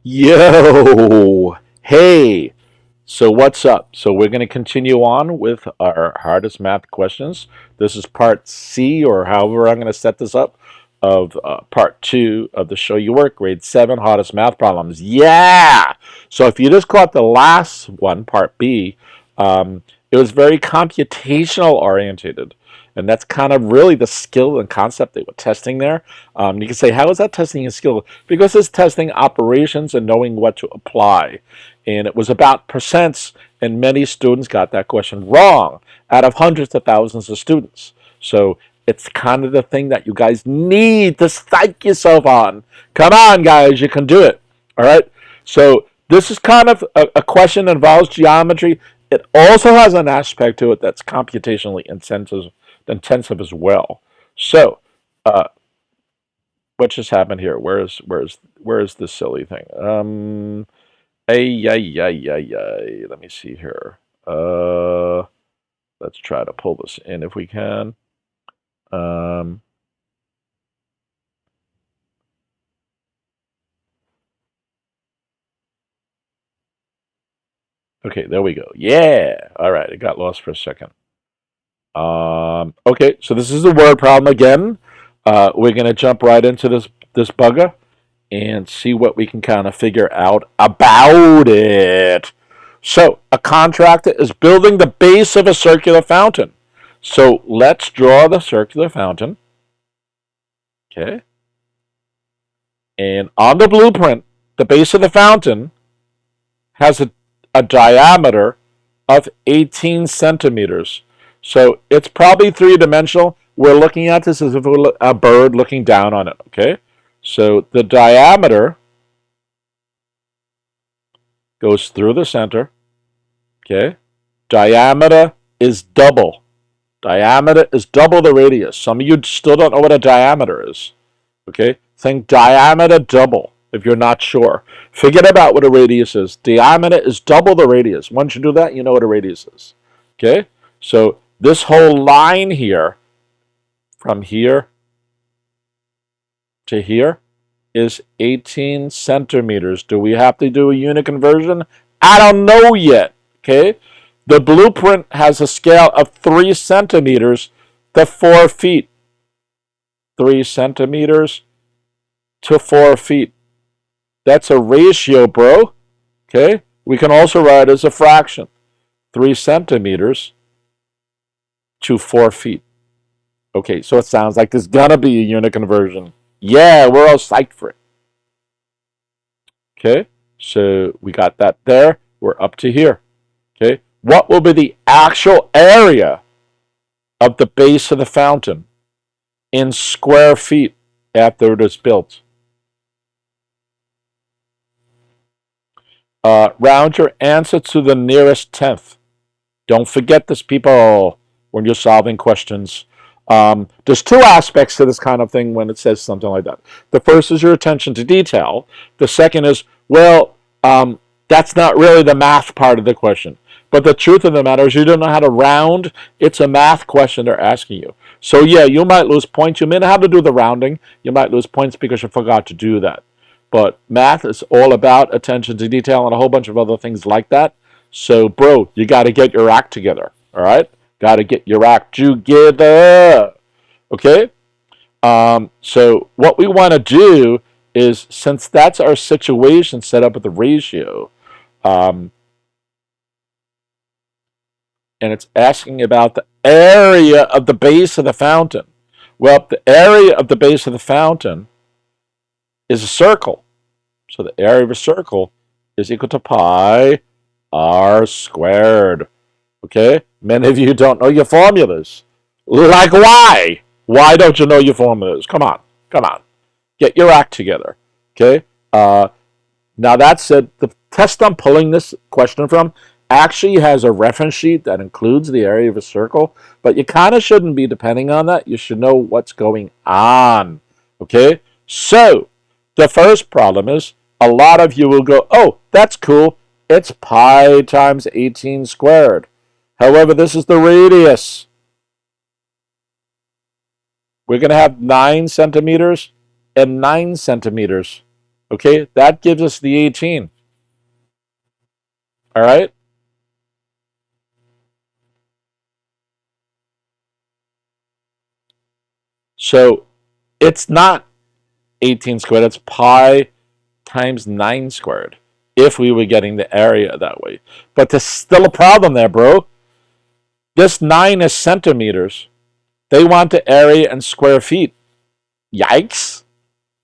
Yo, hey, so what's up? So we're going to continue on with our hardest math questions. This is part C, or however I'm going to set this up, of part 2 of the Show You Work, grade 7 hardest math problems. Yeah! So if you just caught the last one, part B, it was very computational orientated. And that's kind of really the skill and concept they were testing there. You can say, how is that testing a skill? Because it's testing operations and knowing what to apply. And it was about percents, and many students got that question wrong out of hundreds of thousands of students. So it's kind of the thing that you guys need to psych yourself on. Come on, guys, you can do it. All right? So this is kind of a question that involves geometry. It also has an aspect to it that's computationally intensive as well. So, what just happened here? Where's this silly thing? Let me see here. Let's try to pull this in if we can. Okay, there we go. Yeah. All right, it got lost for a second. Okay, so this is a word problem again. We're going to jump right into this bugger and see what we can kind of figure out about it. So, a contractor is building the base of a circular fountain. So, let's draw the circular fountain. Okay. And on the blueprint, the base of the fountain has a diameter of 18 centimeters. So it's probably three-dimensional. We're looking at this as if it were a bird looking down on it, okay? So the diameter goes through the center, okay? Diameter is double. Diameter is double the radius. Some of you still don't know what a diameter is, okay? Think diameter double if you're not sure. Forget about what a radius is. Diameter is double the radius. Once you do that, you know what a radius is, okay? So this whole line here, from here to here, is 18 centimeters. Do we have to do a unit conversion? I don't know yet, okay? The blueprint has a scale of 3 centimeters to 4 feet. 3 centimeters to 4 feet. That's a ratio, bro, okay? We can also write it as a fraction. 3 centimeters to 4 feet. Okay, so it sounds like there's gonna be a unit conversion. Yeah, we're all psyched for it. Okay, so we got that there. We're up to here. Okay, what will be the actual area of the base of the fountain in square feet after it is built? Round your answer to the nearest tenth. Don't forget this, people, when you're solving questions. There's two aspects to this kind of thing when it says something like that. The first is your attention to detail. The second is, well, that's not really the math part of the question. But the truth of the matter is you don't know how to round. It's a math question they're asking you. So yeah, you might lose points. You may not have to do the rounding. You might lose points because you forgot to do that. But math is all about attention to detail and a whole bunch of other things like that. So, bro, you got to get your act together, all right? Got to get your act together, okay? So what we want to do is, since that's our situation set up with the ratio, and it's asking about the area of the base of the fountain. Well, the area of the base of the fountain is a circle. So the area of a circle is equal to pi r squared. Okay? Many of you don't know your formulas. Like why? Why don't you know your formulas? Come on. Come on. Get your act together. Okay? Now that said, the test I'm pulling this question from actually has a reference sheet that includes the area of a circle, but you kind of shouldn't be depending on that. You should know what's going on. Okay? So, the first problem is, a lot of you will go, oh, that's cool. It's pi times 18 squared. However, this is the radius. We're going to have 9 centimeters and 9 centimeters. Okay, that gives us the 18. All right? So it's not 18 squared, it's pi times 9 squared if we were getting the area that way. But there's still a problem there, bro. This 9 is centimeters. They want the area in square feet. Yikes.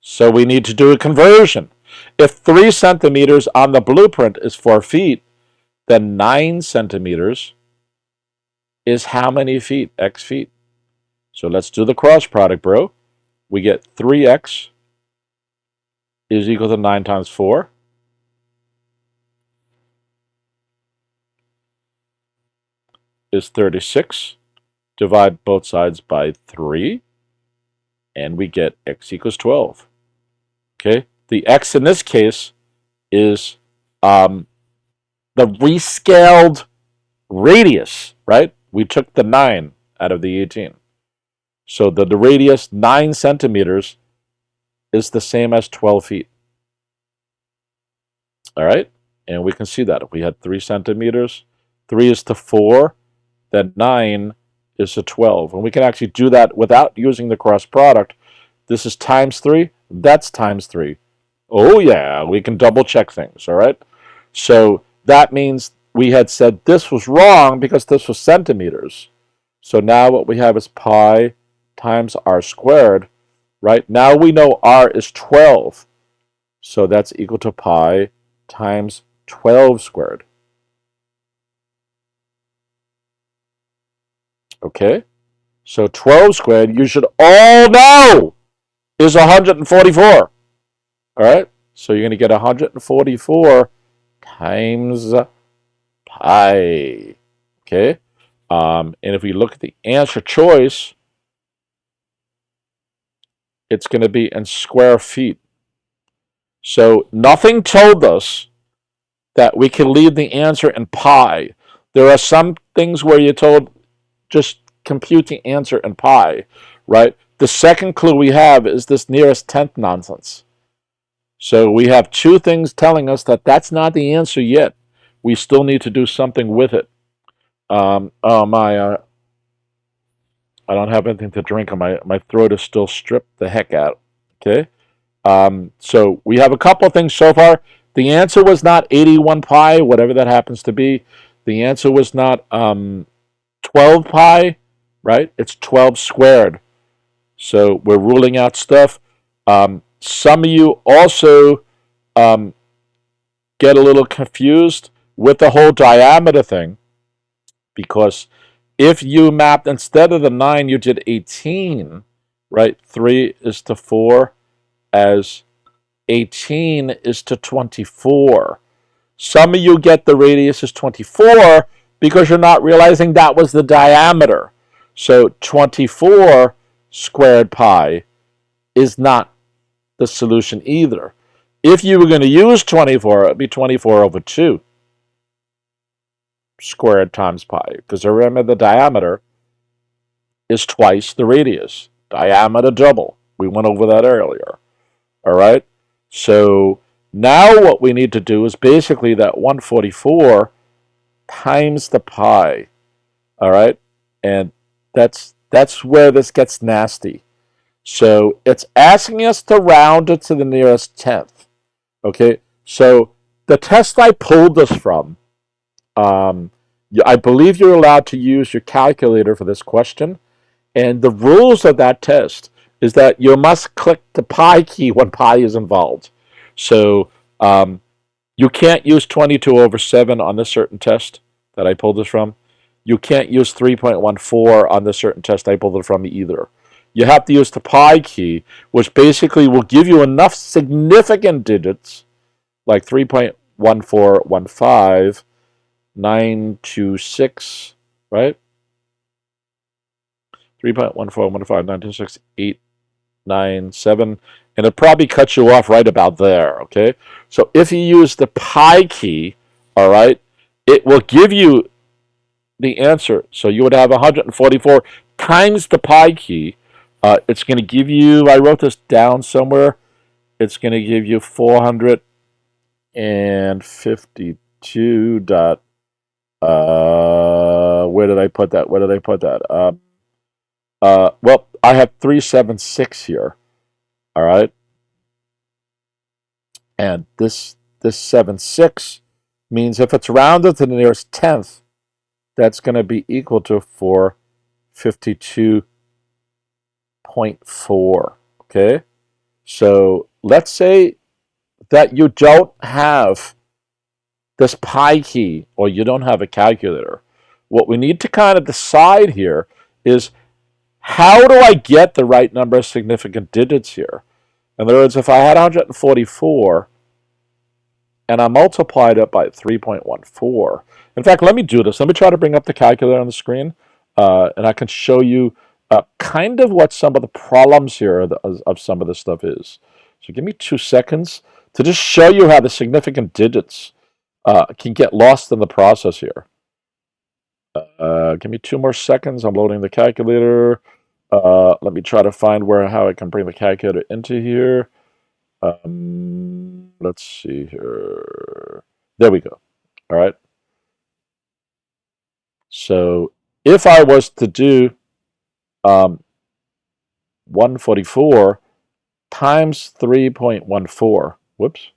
So we need to do a conversion. If 3 centimeters on the blueprint is 4 feet, then 9 centimeters is how many feet? X feet. So let's do the cross product, bro. We get 3x is equal to 9 times 4. Is 36. Divide both sides by 3. And we get x equals 12. Okay? The x in this case is the rescaled radius, right? We took the 9 out of the 18. So the radius, 9 centimeters, is the same as 12 feet. All right? And we can see that. If we had 3 centimeters, 3 is to 4, then 9 is to 12. And we can actually do that without using the cross product. This is times 3. That's times 3. Oh, yeah. We can double check things. All right? So that means we had said this was wrong because this was centimeters. So now what we have is pi times r squared. Right? Now we know r is 12. So that's equal to pi times 12 squared. Okay? So 12 squared, you should all know, is 144. All right? So you're going to get 144 times pi. Okay? And if we look at the answer choice, it's going to be in square feet. So nothing told us that we can leave the answer in pi. There are some things where you're told just compute the answer in pi, right? The second clue we have is this nearest tenth nonsense. So we have 2 things telling us that that's not the answer yet. We still need to do something with it. I don't have anything to drink, and my throat is still stripped the heck out. Okay? So we have a couple of things so far. The answer was not 81 pi, whatever that happens to be. The answer was not 12 pi, right? It's 12 squared. So we're ruling out stuff. Some of you also get a little confused with the whole diameter thing, because if you mapped, instead of the 9, you did 18, right? 3 is to 4 as 18 is to 24. Some of you get the radius is 24 because you're not realizing that was the diameter. So 24 squared pi is not the solution either. If you were going to use 24, it would be 24 over 2 squared times pi, because remember the diameter is twice the radius. Diameter double. We went over that earlier. All right? So now what we need to do is basically that 144 times the pi. All right? And that's where this gets nasty. So it's asking us to round it to the nearest tenth. Okay? So the test I pulled this from, I believe you're allowed to use your calculator for this question. And the rules of that test is that you must click the pi key when pi is involved. So you can't use 22 over 7 on this certain test that I pulled this from. You can't use 3.14 on this certain test I pulled it from either. You have to use the pi key, which basically will give you enough significant digits, like 3.1415, 926, right? 3.1415, 926, 897, and it probably cuts you off right about there, okay? So if you use the pi key, all right, it will give you the answer. So you would have 144 times the pi key. It's going to give you, I wrote this down somewhere, it's going to give you 452 dot, where did I put that? Where did I put that? Well, I have 376 here, all right? And this 76 means if it's rounded to the nearest tenth, that's going to be equal to 452.4, okay? So let's say that you don't have this pi key or you don't have a calculator. What we need to kind of decide here is, how do I get the right number of significant digits here? In other words, if I had 144 and I multiplied it by 3.14, in fact, let me do this. Let me try to bring up the calculator on the screen, and I can show you kind of what some of the problems here of some of this stuff is. So give me 2 seconds to just show you how the significant digits can get lost in the process here. Give me 2 more seconds. I'm loading the calculator. Let me try to find how I can bring the calculator into here. Let's see here. There we go. All right. So if I was to do 144 times 3.14, whoops.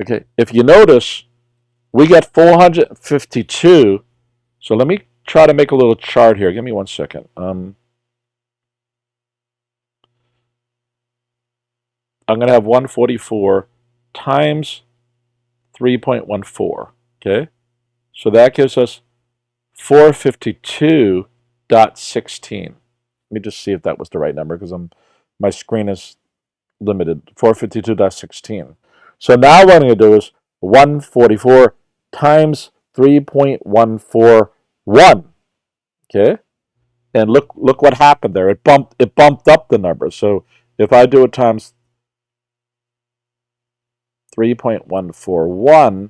Okay, if you notice, we get 452. So let me try to make a little chart here. Give me 1 second. I'm going to have 144 times 3.14. Okay, so that gives us 452.16. Let me just see if that was the right number, because my screen is limited. 452.16. So now what I'm going to do is 144 times 3.141. Okay, and look what happened there. It bumped up the number. So if I do it times 3.141,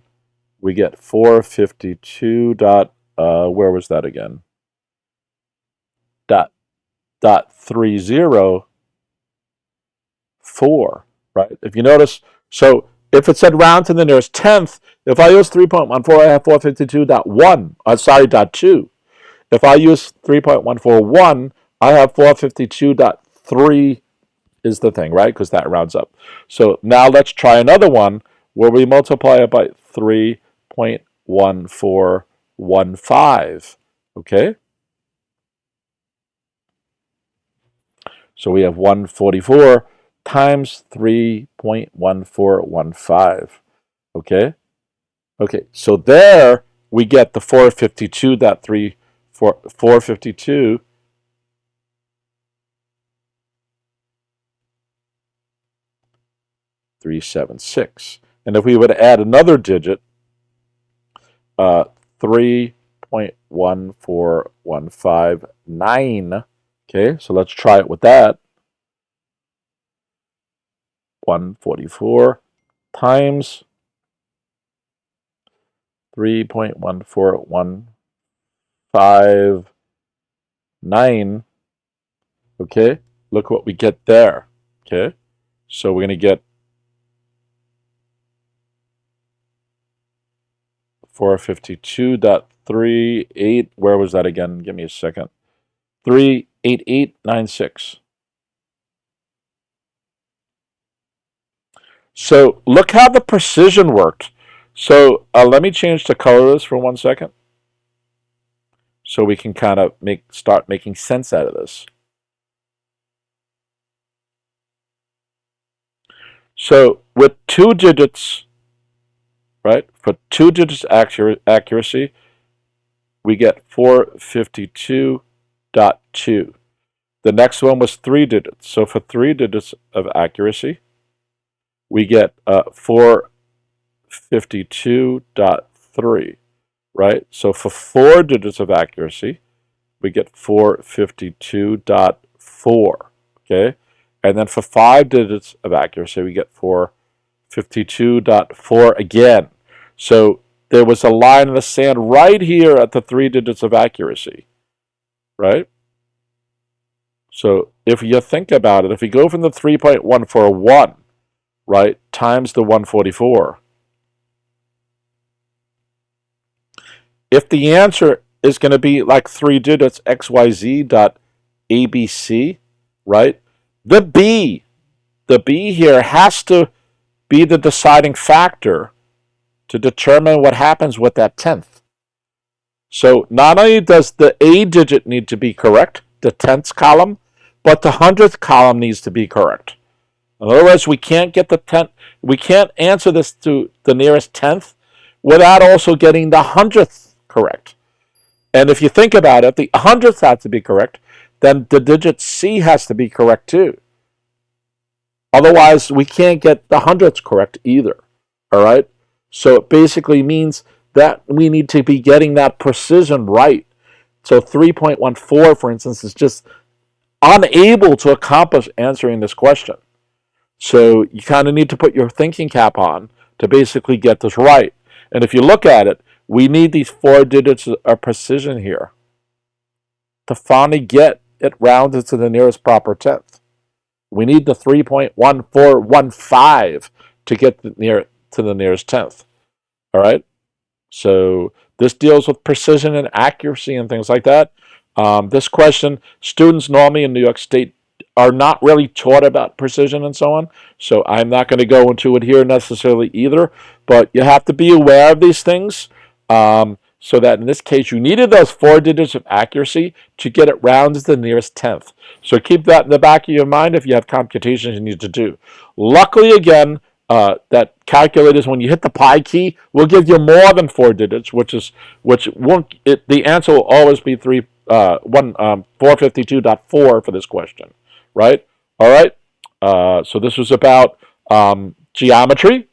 we get 452 dot, where was that again? Dot 304, right? If you notice, so if it said round to the nearest tenth, if I use 3.14, I have 452.1, dot 2. If I use 3.141, I have 452.3 is the thing, right? Because that rounds up. So now let's try another one where we multiply it by 3.1415. Okay? So we have 144 times 3.1415. Okay? Okay, so there we get the 452.3, 452 376. And if we would add another digit, 3.1415, okay, so let's try it with that. 144 times 3.1415, okay, look what we get there, okay? So we're going to get 452.38. Where was that again? Give me a second. 38896. So look how the precision worked. So let me change the color of this for 1 second, so we can kind of start making sense out of this. So with 2 digits, right? For 2 digits accuracy, we get 452.2. The next one was 3 digits. So for 3 digits of accuracy, we get 452.3, right? So for 4 digits of accuracy, we get 452.4, okay? And then for 5 digits of accuracy, we get 452.4 again. So there was a line in the sand right here at the 3 digits of accuracy, right? So if you think about it, if we go from the 3.141, right, times the 144, if the answer is going to be like 3 digits xyz dot abc, right, the b here has to be the deciding factor to determine what happens with that tenth. So not only does the A digit need to be correct, the tenths column, but the hundredth column needs to be correct. In other words, we can't get the tenth. We can't answer this to the nearest tenth without also getting the hundredth correct. And if you think about it, the hundredth has to be correct, then the digit C has to be correct too. Otherwise, we can't get the hundredths correct either. All right? So it basically means that we need to be getting that precision right. So 3.14, for instance, is just unable to accomplish answering this question. So you kind of need to put your thinking cap on to basically get this right. And if you look at it, we need these 4 digits of precision here to finally get it rounded to the nearest proper tenth. We need the 3.1415 to get to the nearest tenth. All right? So this deals with precision and accuracy and things like that. This question, students normally in New York State are not really taught about precision and so on. So I'm not going to go into it here necessarily either. But you have to be aware of these things. So that in this case, you needed those 4 digits of accuracy to get it round to the nearest tenth. So keep that in the back of your mind if you have computations you need to do. Luckily, again, that calculators, when you hit the pi key, will give you more than 4 digits, the answer will always be 452.4 for this question, right? All right. So this was about geometry.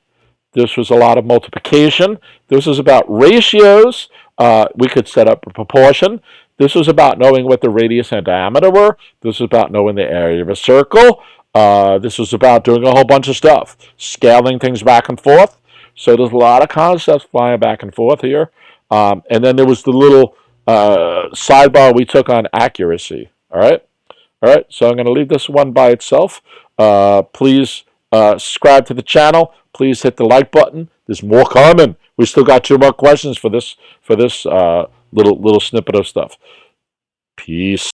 This was a lot of multiplication. This was about ratios. We could set up a proportion. This was about knowing what the radius and diameter were. This was about knowing the area of a circle. This was about doing a whole bunch of stuff, scaling things back and forth. So there's a lot of concepts flying back and forth here. And then there was the little sidebar we took on accuracy. All right? All right, so I'm going to leave this one by itself. Please subscribe to the channel. Please hit the like button. There's more coming. We still got 2 more questions for this little snippet of stuff. Peace.